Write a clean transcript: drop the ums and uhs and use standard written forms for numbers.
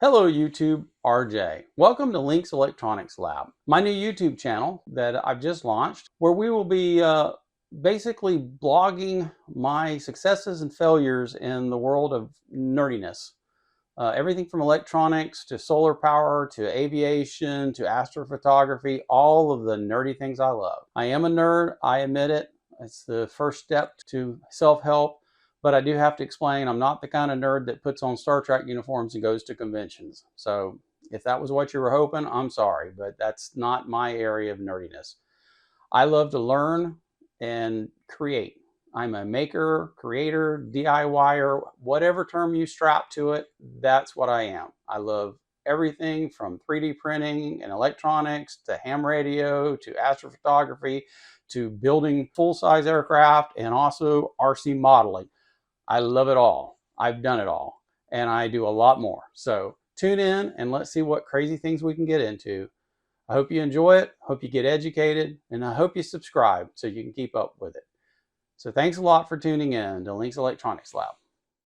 Hello YouTube, RJ. Welcome to Link's Electronics Lab, my new YouTube channel that I've just launched, where we will be basically blogging my successes and failures in the world of nerdiness. Everything from electronics to solar power to aviation to astrophotography, all of the nerdy things I love. I am a nerd, I admit it. It's the first step to self-help. But I do have to explain, I'm not the kind of nerd that puts on Star Trek uniforms and goes to conventions. So if that was what you were hoping, I'm sorry, but that's not my area of nerdiness. I love to learn and create. I'm a maker, creator, DIYer, whatever term you strap to it, that's what I am. I love everything from 3D printing and electronics to ham radio to astrophotography to building full-size aircraft and also RC modeling. I love it all. I've done it all. And I do a lot more. So tune in and let's see what crazy things we can get into. I hope you enjoy it. Hope you get educated. And I hope you subscribe so you can keep up with it. So thanks a lot for tuning in to Link's Electronics Lab.